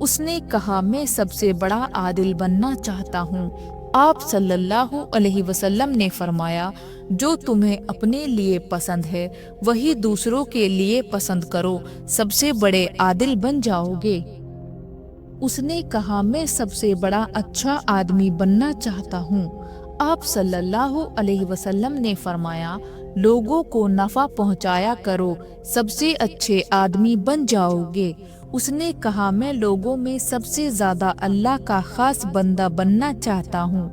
اس نے کہا میں سب سے بڑا عادل بننا چاہتا ہوں۔ آپ صلی اللہ علیہ وسلم نے فرمایا جو تمہیں اپنے لیے پسند ہے وہی دوسروں کے لیے پسند کرو، سب سے بڑے عادل بن جاؤ گے۔ اس نے کہا میں سب سے بڑا اچھا آدمی بننا چاہتا ہوں۔ آپ صلی اللہ علیہ وسلم نے فرمایا لوگوں کو نفع پہنچایا کرو، سب سے اچھے آدمی بن جاؤ گے۔ اس نے کہا میں لوگوں میں سب سے زیادہ اللہ کا خاص بندہ بننا چاہتا ہوں۔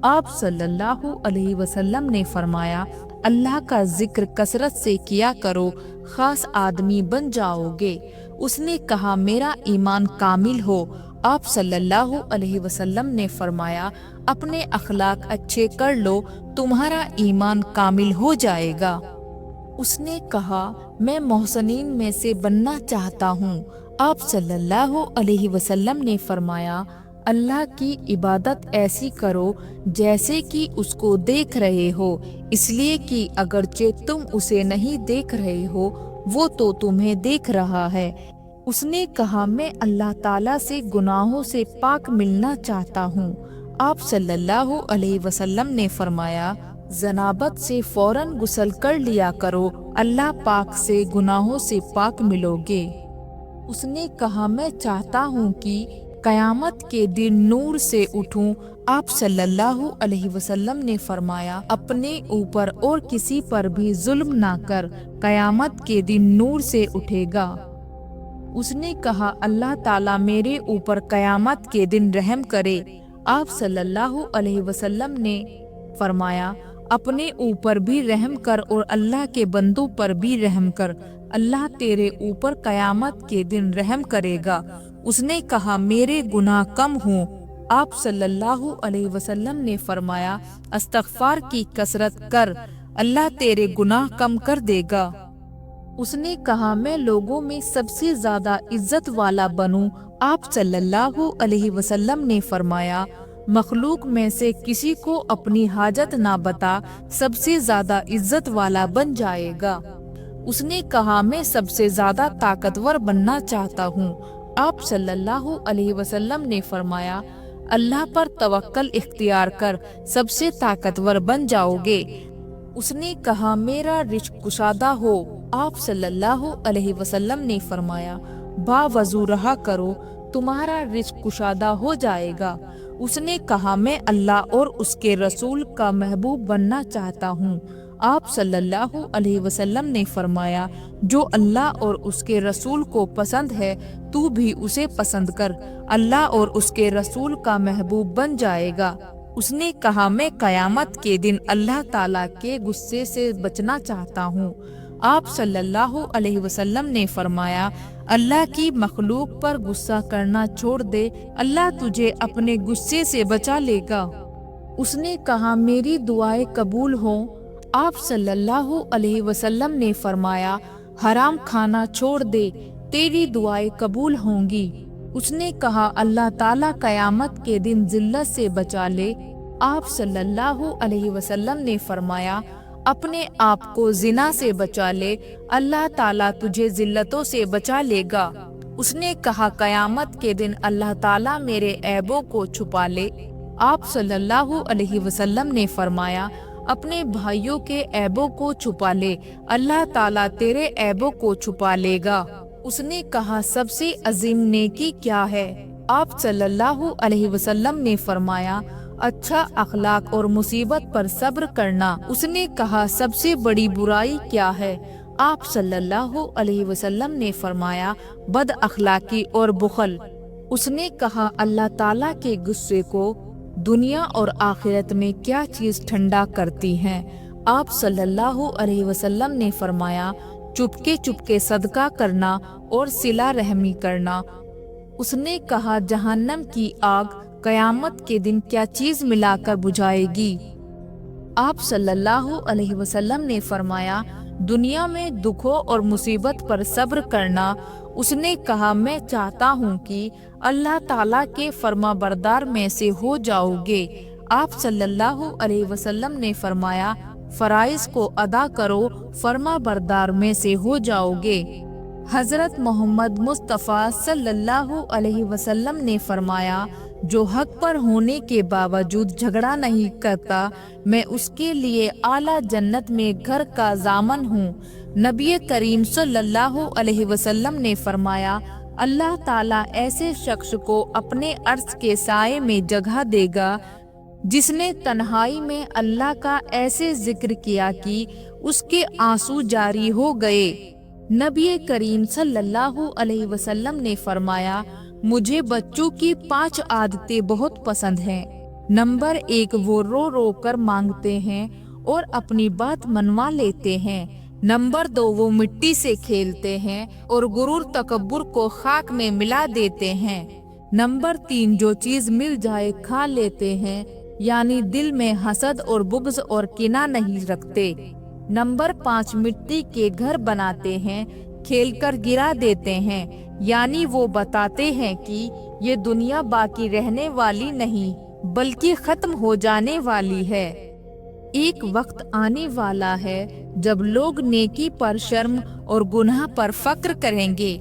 آپ صلی اللہ علیہ وسلم نے فرمایا اللہ کا ذکر کثرت سے کیا کرو، خاص آدمی بن جاؤ گے۔ اس نے کہا میرا ایمان کامل ہو۔ آپ صلی اللہ علیہ وسلم نے فرمایا اپنے اخلاق اچھے کر لو، تمہارا ایمان کامل ہو جائے گا۔ اس نے کہا میں محسنین میں سے بننا چاہتا ہوں۔ آپ صلی اللہ علیہ وسلم نے فرمایا اللہ کی عبادت ایسی کرو جیسے کہ اس کو دیکھ رہے ہو، اس لیے کہ اگرچہ تم اسے نہیں دیکھ رہے ہو وہ تو تمہیں دیکھ رہا ہے۔ اس نے کہا میں اللہ تعالیٰ سے گناہوں سے پاک ملنا چاہتا ہوں۔ آپ صلی اللہ علیہ وسلم نے فرمایا جنابت سے فوراً غسل کر لیا کرو، اللہ پاک سے گناہوں سے پاک ملو گے۔ اس نے کہا میں چاہتا ہوں کہ قیامت کے دن نور سے اٹھوں۔ آپ صلی اللہ علیہ وسلم نے فرمایا اپنے اوپر اور کسی پر بھی ظلم نہ کر، قیامت کے دن نور سے اٹھے گا۔ اس نے کہا اللہ تعالیٰ میرے اوپر قیامت کے دن رحم کرے۔ آپ صلی اللہ علیہ وسلم نے فرمایا اپنے اوپر بھی رحم کر اور اللہ کے بندوں پر بھی رحم کر، اللہ تیرے اوپر قیامت کے دن رحم کرے گا۔ اس نے کہا میرے گناہ کم ہوں۔ آپ صلی اللہ علیہ وسلم نے فرمایا استغفار کی کثرت کر، اللہ تیرے گناہ کم کر دے گا۔ اس نے کہا میں لوگوں میں سب سے زیادہ عزت والا بنوں۔ آپ صلی اللہ علیہ وسلم نے فرمایا مخلوق میں سے کسی کو اپنی حاجت نہ بتا، سب سے زیادہ عزت والا بن جائے گا۔ اس نے کہا میں سب سے زیادہ طاقتور بننا چاہتا ہوں۔ آپ صلی اللہ علیہ وسلم نے فرمایا اللہ پر توکل اختیار کر، سب سے طاقتور بن جاؤ گے۔ اس نے کہا میرا رزق کشادہ ہو۔ آپ صلی اللہ علیہ وسلم نے فرمایا باوضو رہا کرو، تمہارا رزق کشادہ ہو جائے گا۔ اس نے کہا میں اللہ اور اس کے رسول کا محبوب بننا چاہتا ہوں۔ آپ صلی اللہ علیہ وسلم نے فرمایا جو اللہ اور اس کے رسول کو پسند ہے تو بھی اسے پسند کر، اللہ اور اس کے رسول کا محبوب بن جائے گا۔ اس نے کہا میں قیامت کے دن اللہ تعالیٰ کے غصے سے بچنا چاہتا ہوں۔ آپ صلی اللہ علیہ وسلم نے فرمایا اللہ کی مخلوق پر غصہ کرنا چھوڑ دے، اللہ تجھے اپنے غصے سے بچا لے گا۔ اس نے کہا میری دعائیں قبول ہوں۔ آپ صلی اللہ علیہ وسلم نے فرمایا حرام کھانا چھوڑ دے، تیری دعائیں قبول ہوں گی۔ اس نے کہا اللہ تعالیٰ قیامت کے دن ذلت سے بچا لے۔ آپ صلی اللہ علیہ وسلم نے فرمایا اپنے آپ کو زنا سے بچا لے، اللہ تعالیٰ تجھے ذلتوں سے بچا لے گا۔ اس نے کہا قیامت کے دن اللہ تعالیٰ میرے عیبوں کو چھپا لے۔ آپ صلی اللہ علیہ وسلم نے فرمایا اپنے بھائیوں کے عیبوں کو چھپا لے، اللہ تعالیٰ تیرے عیبوں کو چھپا لے گا۔ اس نے کہا سب سے عظیم نیکی کیا ہے؟ آپ صلی اللہ علیہ وسلم نے فرمایا اچھا اخلاق اور مصیبت پر صبر کرنا۔ اس نے کہا سب سے بڑی برائی کیا ہے؟ آپ صلی اللہ علیہ وسلم نے فرمایا بد اخلاقی اور بخل۔ اس نے کہا اللہ تعالیٰ کے غصے کو دنیا اور آخرت میں کیا چیز ٹھنڈا کرتی ہے؟ آپ صلی اللہ علیہ وسلم نے فرمایا چپکے صدقہ کرنا اور صلہ رحمی کرنا۔ اس نے کہا جہنم کی آگ قیامت کے دن کیا چیز ملا کر بجھائے گی؟ آپ صلی اللہ علیہ وسلم نے فرمایا دنیا میں دکھوں اور مصیبت پر صبر کرنا۔ اس نے کہا میں چاہتا ہوں کہ اللہ تعالیٰ کے فرما بردار میں سے ہو جاؤ گے۔ آپ صلی اللہ علیہ وسلم نے فرمایا فرائض کو ادا کرو، فرما بردار میں سے ہو جاؤ گے۔ حضرت محمد مصطفیٰ صلی اللہ علیہ وسلم نے فرمایا، جو حق پر ہونے کے باوجود جھگڑا نہیں کرتا، میں اس کے لیے اعلیٰ جنت میں گھر کا ضامن ہوں۔ نبی کریم صلی اللہ علیہ وسلم نے فرمایا، اللہ تعالیٰ ایسے شخص کو اپنے عرش کے سائے میں جگہ دے گا جس نے تنہائی میں اللہ کا ایسے ذکر کیا کہ اس کے آنسو جاری ہو گئے۔ نبی کریم صلی اللہ علیہ وسلم نے فرمایا، مجھے بچوں کی 5 عادتیں بہت پسند ہیں۔ نمبر 1، وہ رو رو کر مانگتے ہیں اور اپنی بات منوا لیتے ہیں۔ نمبر 2، وہ مٹی سے کھیلتے ہیں اور غرور تکبر کو خاک میں ملا دیتے ہیں۔ نمبر 3، جو چیز مل جائے کھا لیتے ہیں، یعنی دل میں حسد اور بغض اور کینہ نہیں رکھتے۔ نمبر 5، مٹی کے گھر بناتے ہیں، کھیل کر گرا دیتے ہیں، یعنی وہ بتاتے ہیں کہ یہ دنیا باقی رہنے والی نہیں بلکہ ختم ہو جانے والی ہے۔ ایک وقت آنے والا ہے جب لوگ نیکی پر شرم اور گناہ پر فخر کریں گے۔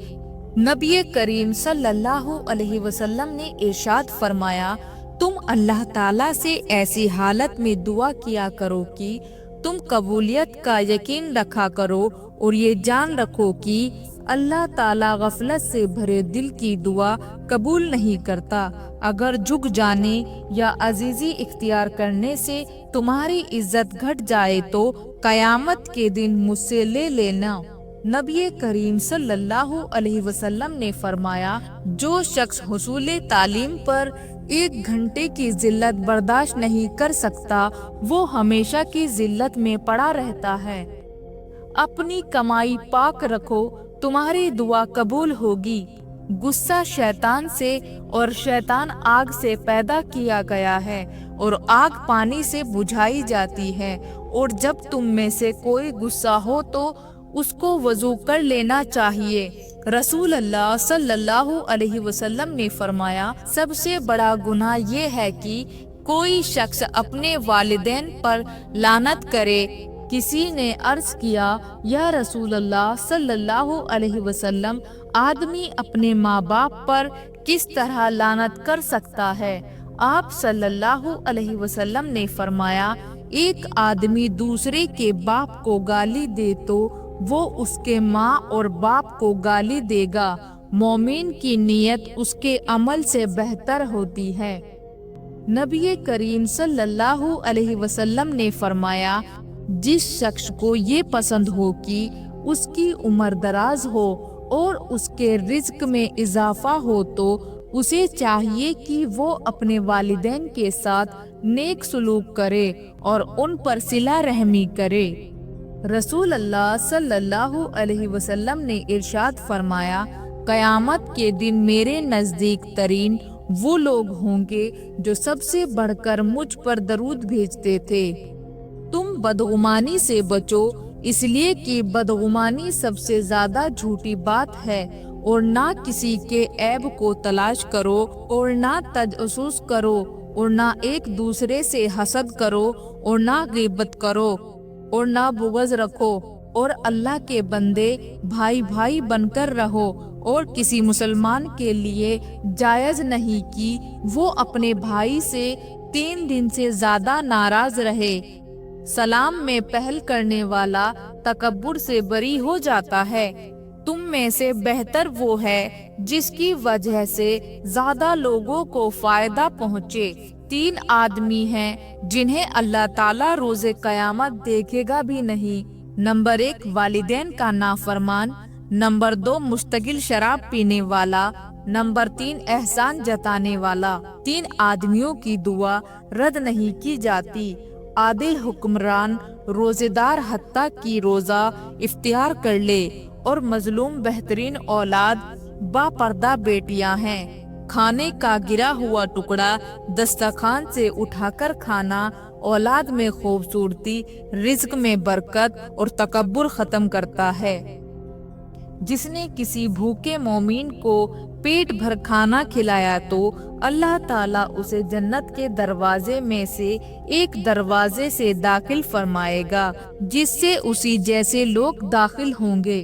نبی کریم صلی اللہ علیہ وسلم نے ارشاد فرمایا، تم اللہ تعالیٰ سے ایسی حالت میں دعا کیا کرو کہ تم قبولیت کا یقین رکھا کرو اور یہ جان رکھو کہ اللہ تعالیٰ غفلت سے بھرے دل کی دعا قبول نہیں کرتا۔ اگر جھک جانے یا عاجزی اختیار کرنے سے تمہاری عزت گھٹ جائے تو قیامت کے دن مجھ سے لے لینا۔ نبی کریم صلی اللہ علیہ وسلم نے فرمایا، جو شخص حصول تعلیم پر 1 گھنٹے کی ذلت برداشت نہیں کر سکتا، وہ ہمیشہ کی ذلت میں پڑا رہتا ہے۔ اپنی کمائی پاک رکھو، تمہاری دعا قبول ہوگی۔ غصہ شیطان سے اور شیطان آگ سے پیدا کیا گیا ہے اور آگ پانی سے بجھائی جاتی ہے، اور جب تم میں سے کوئی غصہ ہو تو اس کو وضو کر لینا چاہیے۔ رسول اللہ صلی اللہ علیہ وسلم نے فرمایا، سب سے بڑا گناہ یہ ہے کہ کوئی شخص اپنے والدین پر لعنت کرے۔ کسی نے عرض کیا، یا رسول اللہ صلی اللہ علیہ وسلم، آدمی اپنے ماں باپ پر کس طرح لعنت کر سکتا ہے؟ آپ صلی اللہ علیہ وسلم نے فرمایا، ایک آدمی دوسرے کے باپ کو گالی دے تو وہ اس کے ماں اور باپ کو گالی دے گا۔ مومن کی نیت اس کے عمل سے بہتر ہوتی ہے۔ نبی کریم صلی اللہ علیہ وسلم نے فرمایا، جس شخص کو یہ پسند ہو کہ اس کی عمر دراز ہو اور اس کے رزق میں اضافہ ہو تو اسے چاہیے کہ وہ اپنے والدین کے ساتھ نیک سلوک کرے اور ان پر صلہ رحمی کرے۔ رسول اللہ صلی اللہ علیہ وسلم نے ارشاد فرمایا، قیامت کے دن میرے نزدیک ترین وہ لوگ ہوں گے جو سب سے بڑھ کر مجھ پر درود بھیجتے تھے۔ تم بدگمانی سے بچو، اس لیے کہ بدگمانی سب سے زیادہ جھوٹی بات ہے، اور نہ کسی کے عیب کو تلاش کرو اور نہ تجسس کرو اور نہ ایک دوسرے سے حسد کرو اور نہ غیبت کرو اور نہ بغض رکھو، اور اللہ کے بندے بھائی بھائی بن کر رہو، اور کسی مسلمان کے لیے جائز نہیں کہ وہ اپنے بھائی سے 3 دن سے زیادہ ناراض رہے۔ سلام میں پہل کرنے والا تکبر سے بری ہو جاتا ہے۔ تم میں سے بہتر وہ ہے جس کی وجہ سے زیادہ لوگوں کو فائدہ پہنچے۔ 3 آدمی ہیں جنہیں اللہ تعالیٰ روز قیامت دیکھے گا بھی نہیں۔ نمبر 1، والدین کا نافرمان۔ نمبر 2، مستقل شراب پینے والا۔ نمبر 3، احسان جتانے والا۔ 3 آدمیوں کی دعا رد نہیں کی جاتی: عادل حکمران، روزے دار حتیٰ کی روزہ اختیار کر لے، اور مظلوم۔ بہترین اولاد با پردہ بیٹیاں ہیں۔ کھانے کا گرا ہوا ٹکڑا دسترخوان سے اٹھا کر کھانا اولاد میں خوبصورتی، رزق میں برکت اور تکبر ختم کرتا ہے۔ جس نے کسی بھوکے مومن کو پیٹ بھر کھانا کھلایا تو اللہ تعالیٰ اسے جنت کے دروازے میں سے ایک دروازے سے داخل فرمائے گا، جس سے اسی جیسے لوگ داخل ہوں گے۔